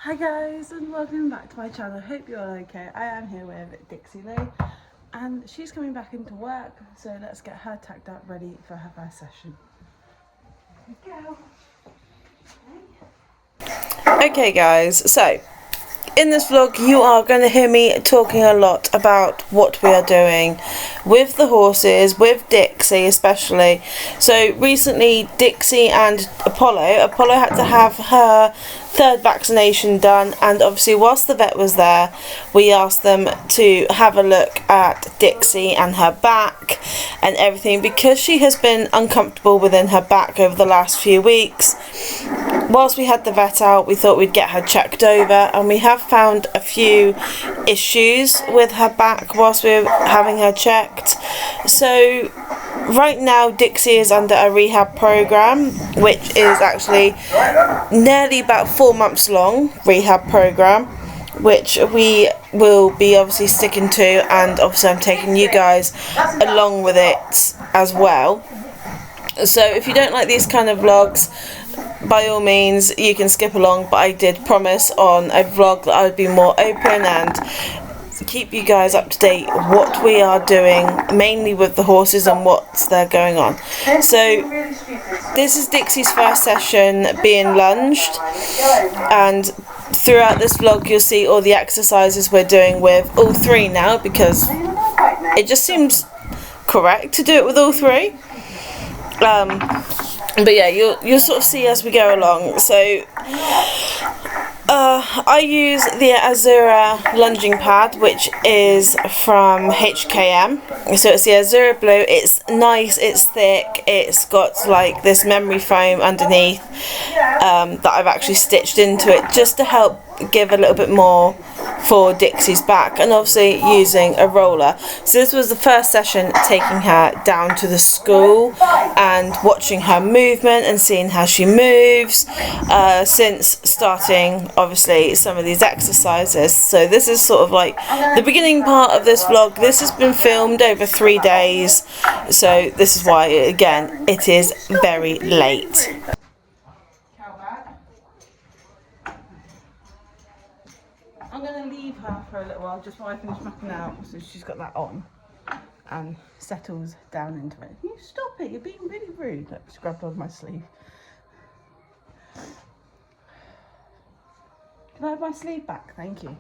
Hi guys and welcome back to my channel. Hope you're all okay. I am here with Dixie Lee and she's coming back into work, so let's get her tacked up ready for her first session. Here we go. Okay guys, so in this vlog you are going to hear me talking a lot about what we are doing with the horses, with Dixie especially. So recently Dixie and Apollo had to have her third vaccination done, and obviously whilst the vet was there we asked them to have a look at Dixie and her back and everything, because she has been uncomfortable within her back over the last few weeks. Whilst we had the vet out, we thought we'd get her checked over, and we have found a few issues with her back whilst we were having her checked. So right now Dixie is under a rehab program, which is actually nearly about 4 months long rehab program, which we will be obviously sticking to, and obviously I'm taking you guys along with it as well. So if you don't like these kind of vlogs, by all means you can skip along, but I did promise on a vlog that I would be more open and keep you guys up to date what we are doing, mainly with the horses and what's there going on. So this is Dixie's first session being lunged, and throughout this vlog you'll see all the exercises we're doing with all three now, because it just seems correct to do it with all three. But yeah, you'll sort of see as we go along. So I use the Azura lunging pad, which is from HKM. So it's the Azura Blue. It's nice, it's thick, it's got like this memory foam underneath that I've actually stitched into it just to help give a little bit more for Dixie's back, and obviously using a roller. So this was the first session taking her down to the school and watching her movement and seeing how she moves since starting obviously some of these exercises. So this is sort of like the beginning part of this vlog. This has been filmed over 3 days, so this is why again it is very late. I'm going to leave her for a little while just while I finish mapping out, so she's got that on and settles down into it. Can you stop it? You're being really rude. Look, she grabbed hold of my sleeve. Can I have my sleeve back? Thank you.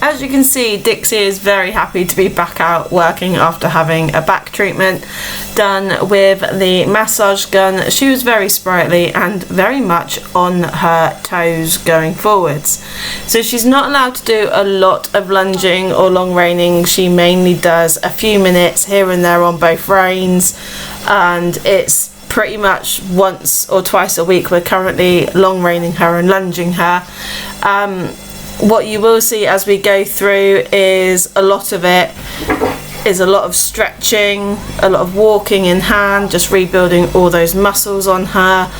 As you can see, Dixie is very happy to be back out working after having a back treatment done with the massage gun. She was very sprightly and very much on her toes going forwards. So she's not allowed to do a lot of lunging or long reining. She mainly does a few minutes here and there on both reins, and it's pretty much once or twice a week we're currently long reining her and lunging her. What you will see as we go through is a lot of it is a lot of stretching, a lot of walking in hand, just rebuilding all those muscles on her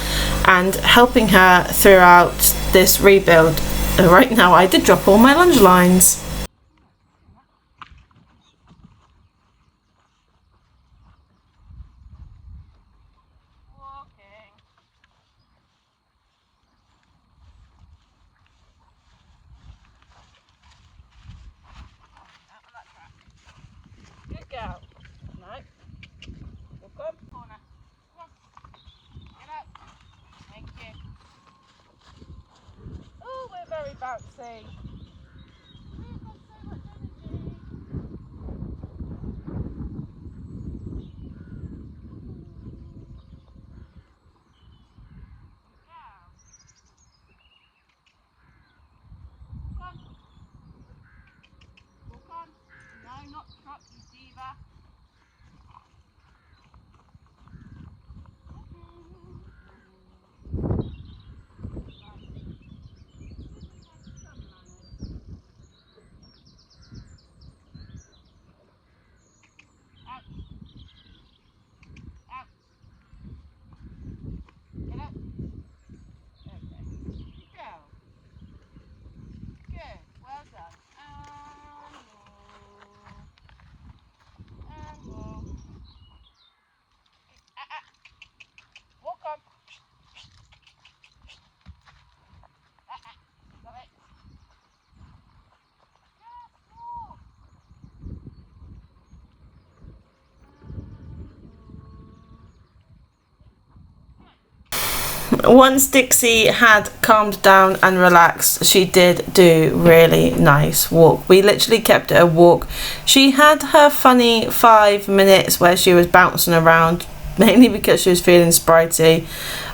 and helping her throughout this rebuild. Right now I did drop all my lunge lines. Good girl. No. Walk up. Corner. Come on. Get up. Thank you. Oh, we're very bouncy. We've got so much energy. Walk on. Walk on. No, not trot, you diva. Good, well done. And Once Dixie had calmed down and relaxed, she did do really nice walk. We literally kept it a walk. She had her funny 5 minutes where she was bouncing around, mainly because she was feeling spritey.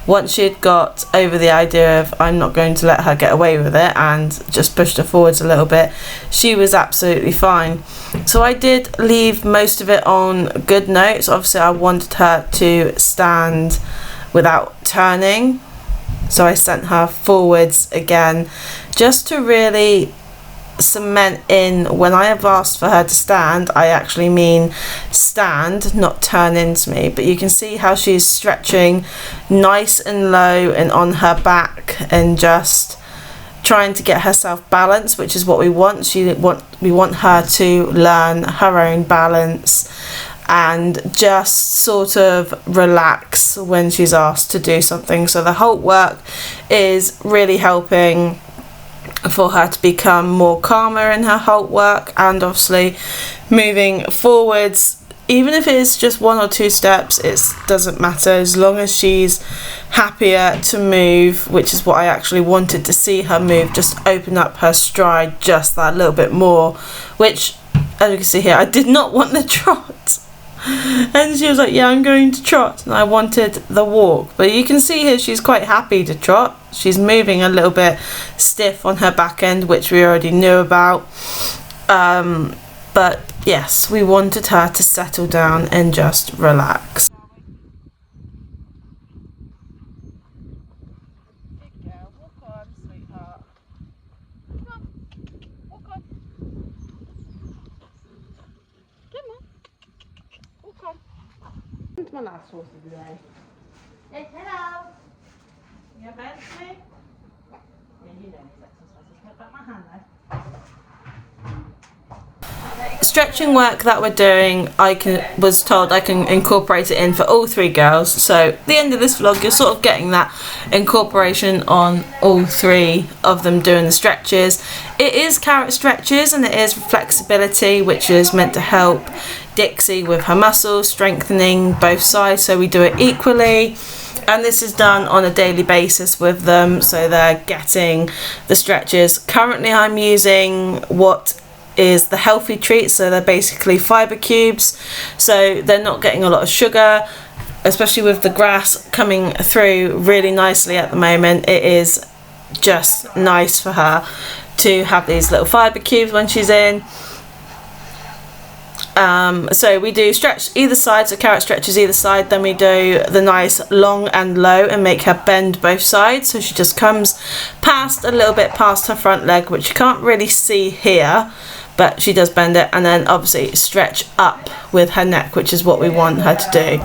Once she had got over the idea of I'm not going to let her get away with it and just pushed her forwards a little bit, she was absolutely fine. So I did leave most of it on good notes. Obviously I wanted her to stand without turning, so I sent her forwards again just to really cement in when I have asked for her to stand, I actually mean stand, not turn into me. But you can see how she's stretching nice and low and on her back and just trying to get herself balanced, which is what we want. We want her to learn her own balance and just sort of relax when she's asked to do something. So the halt work is really helping for her to become more calmer in her halt work, and obviously moving forwards, even if it's just 1 or 2 steps, it doesn't matter as long as she's happier to move, which is what I actually wanted to see her move, just open up her stride just that little bit more, which as you can see here, I did not want the trot. And she was like, yeah, I'm going to trot, and I wanted the walk. But you can see here she's quite happy to trot. She's moving a little bit stiff on her back end, which we already knew about. But yes, we wanted her to settle down and just relax. Into my last horse of the day. Yes, hello. You have bed for me? Yeah, you know these exercises. Put back my hand there. Stretching work that we're doing, was told I can incorporate it in for all 3 girls. So at the end of this vlog, you're sort of getting that incorporation on all 3 of them doing the stretches. It is carrot stretches and it is flexibility, which is meant to help Dixie with her muscles, strengthening both sides, so we do it equally. And this is done on a daily basis with them, so they're getting the stretches. Currently I'm using what is the healthy treats, so they're basically fibre cubes, so they're not getting a lot of sugar, especially with the grass coming through really nicely at the moment. It is just nice for her to have these little fibre cubes when she's in. So we do stretch either side, so carrot stretches either side, then we do the nice long and low and make her bend both sides, so she just comes past a little bit past her front leg, which you can't really see here, but she does bend it, and then obviously stretch up with her neck, which is what we want her to do.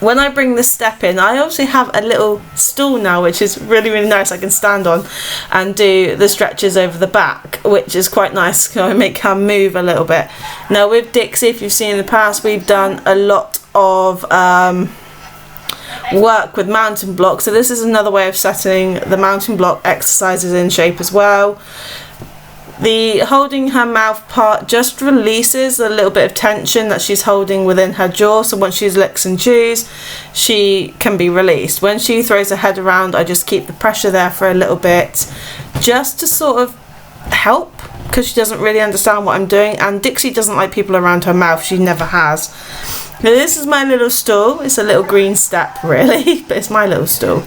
When I bring the step in, I obviously have a little stool now, which is really, really nice. I can stand on and do the stretches over the back, which is quite nice. So I make her move a little bit. Now with Dixie, if you've seen in the past, we've done a lot of work with mountain blocks. So this is another way of setting the mountain block exercises in shape as well. The holding her mouth part just releases a little bit of tension that she's holding within her jaw, so once she licks and chews, she can be released. When she throws her head around, I just keep the pressure there for a little bit, just to sort of help, because she doesn't really understand what I'm doing, and Dixie doesn't like people around her mouth. She never has. Now this is my little stool. It's a little green step really, but it's my little stool.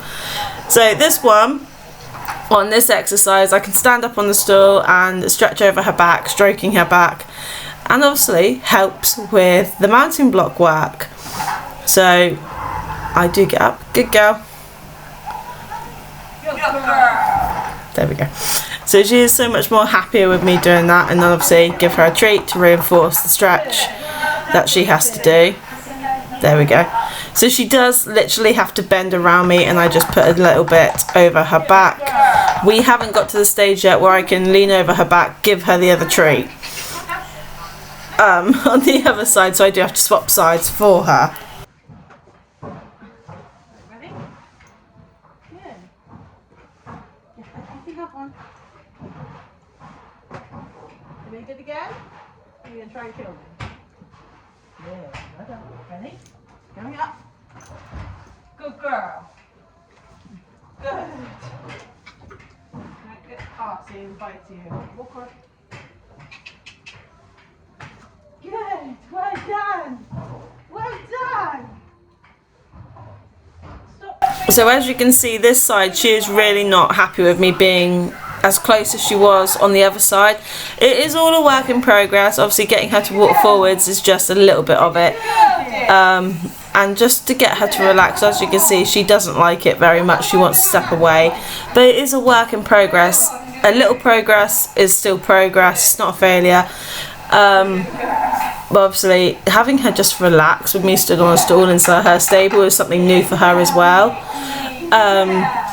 So this one, on this exercise, I can stand up on the stool and stretch over her back, stroking her back, and obviously helps with the mountain block work. So I do get up. Good girl. Good girl. There we go. So she is so much more happier with me doing that, and then obviously give her a treat to reinforce the stretch that she has to do. There we go. So she does literally have to bend around me, and I just put a little bit over her back. We haven't got to the stage yet where I can lean over her back, give her the other treat on the other side, so I do have to swap sides for her. Ready? Good. Yeah, I think that one. Are we good again? Are you going to try and kill me? Yeah, ready? Coming up. Good girl. Good. Get artsy and bitey. Walk on. Good. Well done. Well done. So as you can see, this side, she is really not happy with me being as close as she was on the other side. It is all a work in progress. Obviously getting her to walk forwards is just a little bit of it, and just to get her to relax. As you can see, she doesn't like it very much. She wants to step away, but it is a work in progress. A little progress is still progress. It's not a failure. But obviously having her just relax with me stood on a stool inside her stable is something new for her as well.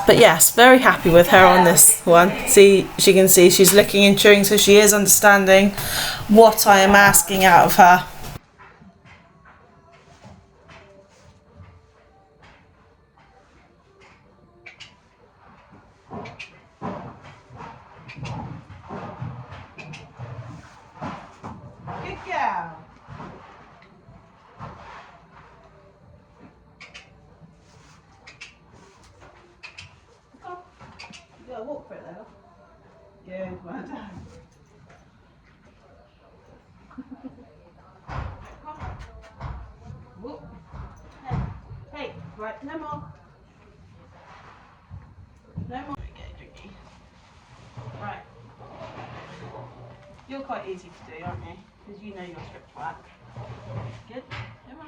But yes, very happy with her on this one. See, she can see she's looking and chewing, so she is understanding what I am asking out of her. Good girl. You gotta walk for it though. Good, well done. Whoop. Hey, hey, right, no more. No more. Okay, drinky. Right. You're quite easy to do, aren't you? Because you know your stripped work. Good. Come on.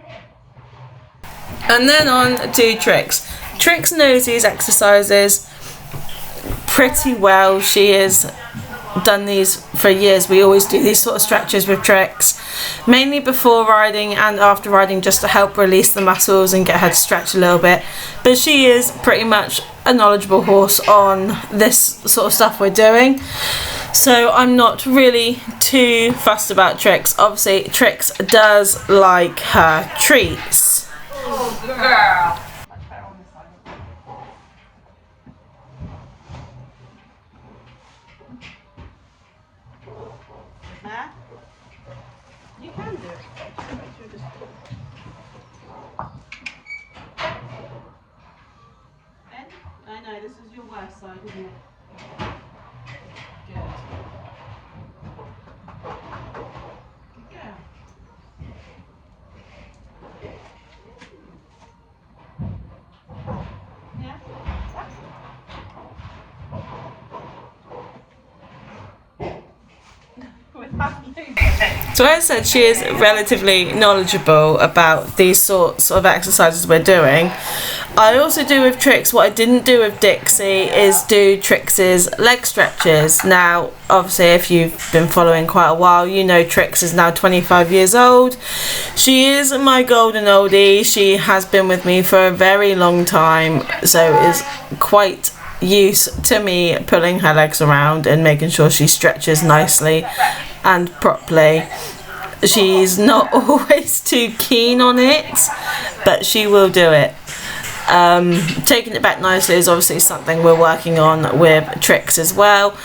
And then on to Trix. Trix knows these exercises pretty well. She has done these for years. We always do these sort of stretches with Trix, mainly before riding and after riding, just to help release the muscles and get her to stretch a little bit. But she is pretty much a knowledgeable horse on this sort of stuff we're doing, so I'm not really too fussed about Trix. Obviously Trix does like her treats. Oh, girl. You can do it. Ben? I know, this is your worst side, isn't it? Good. Good girl. Yeah? So as I said, she is relatively knowledgeable about these sorts of exercises we're doing. I also do with Trix what I didn't do with Dixie, is do Trix's leg stretches. Now obviously if you've been following quite a while, you know Trix is now 25 years old. She is my golden oldie. She has been with me for a very long time, so is quite used to me pulling her legs around and making sure she stretches nicely and properly. She's not always too keen on it, but she will do it. Taking it back nicely is obviously something we're working on with Trix as well,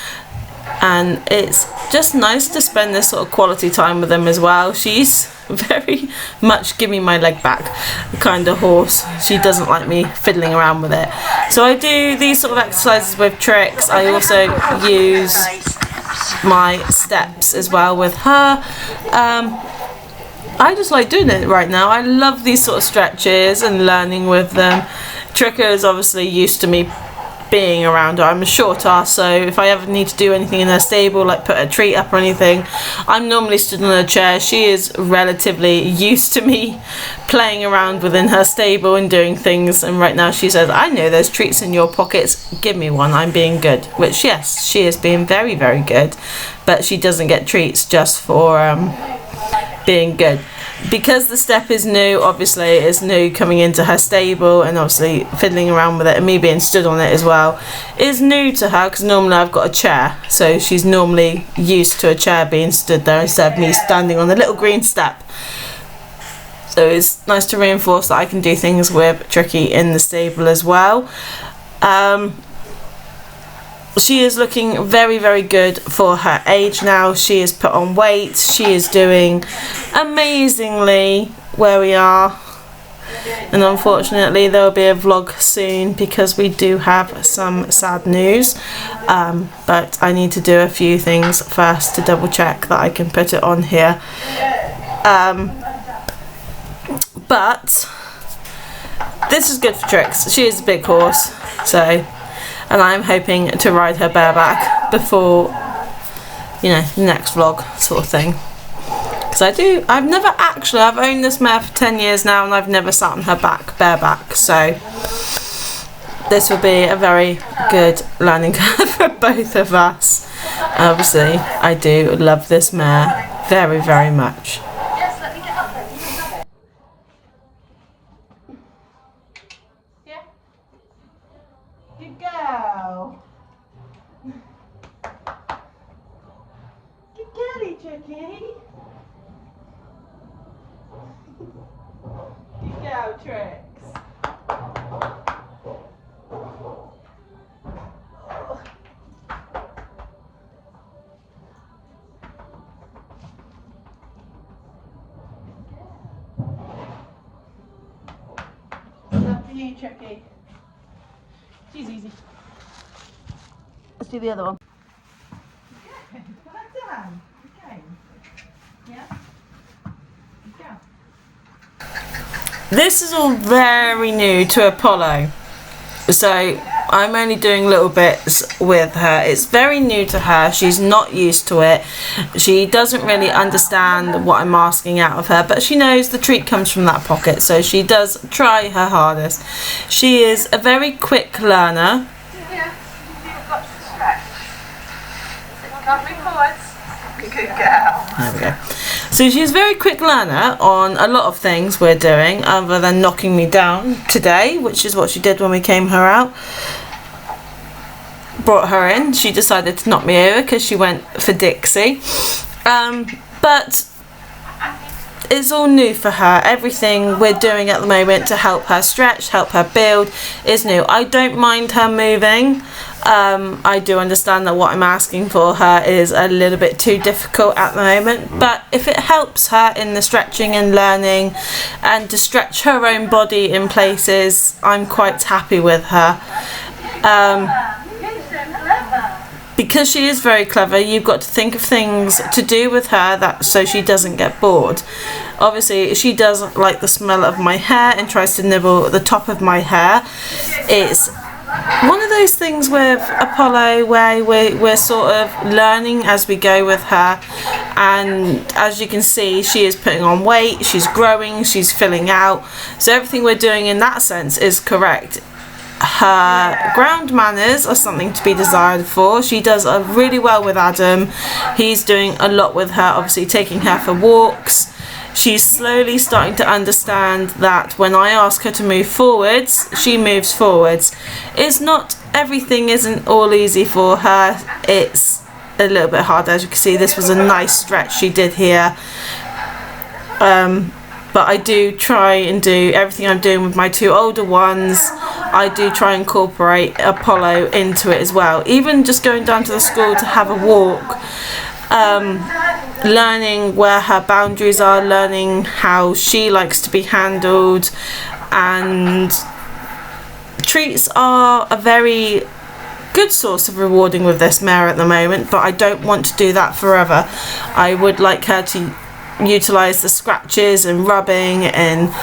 and it's just nice to spend this sort of quality time with them as well. She's very much give me my leg back kind of horse. She doesn't like me fiddling around with it. So I do these sort of exercises with Trix. I also use my steps as well with her. I just like doing it right now. I love these sort of stretches and learning with them. Tricka is obviously used to me being around her. I'm a short ass, so if I ever need to do anything in her stable, like put a treat up or anything, I'm normally stood on a chair. She is relatively used to me playing around within her stable and doing things, and right now she says, I know there's treats in your pockets, give me one, I'm being good. Which yes, she is being very, very good, but she doesn't get treats just for being good. Because the step is new, obviously it's new coming into her stable, and obviously fiddling around with it and me being stood on it as well is new to her, because normally I've got a chair, so she's normally used to a chair being stood there instead of me standing on the little green step. So it's nice to reinforce that I can do things with Tricky in the stable as well. She is looking very, very good for her age now. She has put on weight. She is doing amazingly where we are. and unfortunately there will be a vlog soon because we do have some sad news, but I need to do a few things first to double check that I can put it on here. But this is good for Trix. She is a big horse, so, and I'm hoping to ride her bareback before, you know, the next vlog sort of thing. Because I've owned this mare for 10 years now and I've never sat on her back bareback, so this will be a very good learning curve for both of us. Obviously I do love this mare very, very much. Yeah. Good girl. Good girlie, Chucky. Good girl, Trix. Enough for you, Chucky. She's easy. Let's do the other one. Good. Well done. Okay. Yeah. Good girl. This is all very new to Apollo, so I'm only doing little bits with her. It's very new to her. She's not used to it. She doesn't really understand what I'm asking out of her, but she knows the treat comes from that pocket, so she does try her hardest. She is a very quick learner. Yeah, you've got to stretch. Can't move forwards. Good girl. There we go. So she's a very quick learner on a lot of things we're doing, other than knocking me down today, which is what she did when we came her out. Brought her in. She decided to knock me over because she went for Dixie. But it's all new for her. Everything we're doing at the moment to help her stretch, help her build, is new. I don't mind her moving. I do understand that what I'm asking for her is a little bit too difficult at the moment, but if it helps her in the stretching and learning and to stretch her own body in places, I'm quite happy with her. Because she is very clever, you've got to think of things to do with her that so she doesn't get bored. Obviously she does like the smell of my hair and tries to nibble at the top of my hair. It's one of those things with Apollo where we're sort of learning as we go with her, and as you can see, she is putting on weight, she's growing, she's filling out, so everything we're doing in that sense is correct. Her ground manners are something to be desired for. She does really well with Adam. He's doing a lot with her, obviously taking her for walks. She's slowly starting to understand that when I ask her to move forwards, she moves forwards. It's not, everything isn't all easy for her. It's a little bit hard, as you can see. This was a nice stretch she did here. But I do try and do everything I'm doing with my two older ones. I do try and incorporate Apollo into it as well. Even just going down to the school to have a walk. Learning where her boundaries are, learning how she likes to be handled, and treats are a very good source of rewarding with this mare at the moment, but I don't want to do that forever. I would like her to utilise the scratches and rubbing and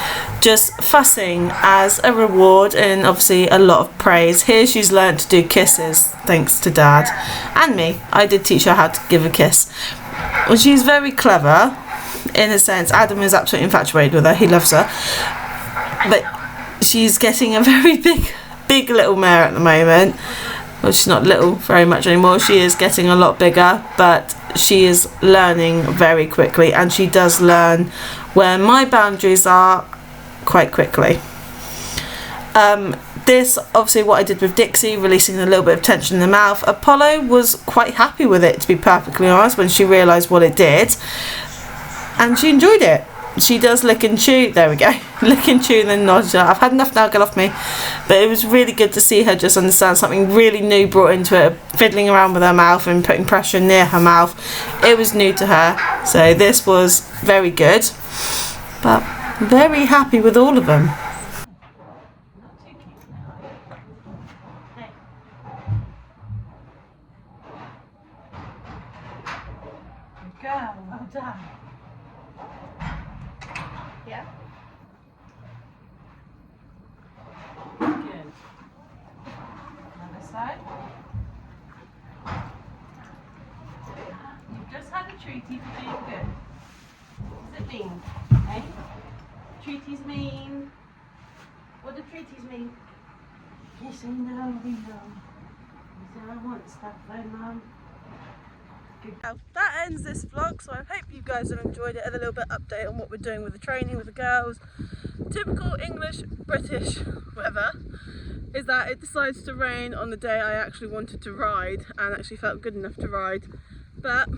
just fussing as a reward, and obviously a lot of praise. Here she's learned to do kisses thanks to Dad and me. I did teach her how to give a kiss. Well, she's very clever in a sense. Adam is absolutely infatuated with her, he loves her, but she's getting a very big little mare at the moment. Well, she's not little very much anymore, she is getting a lot bigger, but she is learning very quickly, and she does learn where my boundaries are quite quickly. This, obviously what I did with Dixie, releasing a little bit of tension in the mouth, Apollo was quite happy with it, to be perfectly honest, when she realised what it did, and she enjoyed it. She does lick and chew, there we go, lick and chew and then nod. I've had enough now, get off me. But it was really good to see her just understand something really new brought into it, fiddling around with her mouth and putting pressure near her mouth. It was new to her, so this was very good. But Very happy with all of them. Girl, well done. Yeah? Good. Other side. You've just had a treaty for being good. What does it mean? Eh? Treaties mean? What do treaties mean? Yes, I know, we know. You say I want stuff though, Mum. That ends this vlog, so I hope you guys have enjoyed it. A little bit update on what we're doing with the training with the girls. Typical English, British weather is that it decides to rain on the day I actually wanted to ride and actually felt good enough to ride. But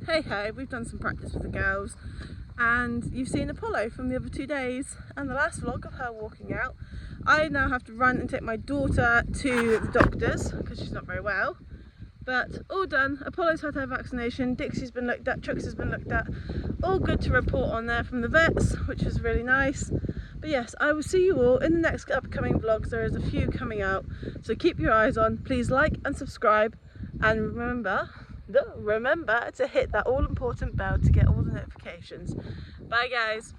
hey ho, we've done some practice with the girls and you've seen Apollo from the other 2 days and the last vlog of her walking out. I now have to run and take my daughter to the doctors because she's not very well. But all done. Apollo's had her vaccination, Dixie's been looked at, Trix has been looked at. All good to report on there from the vets, which is really nice. But yes, I will see you all in the next upcoming vlogs. There is a few coming out, so keep your eyes on. Please like and subscribe, and remember to hit that all important bell to get all the notifications. Bye guys.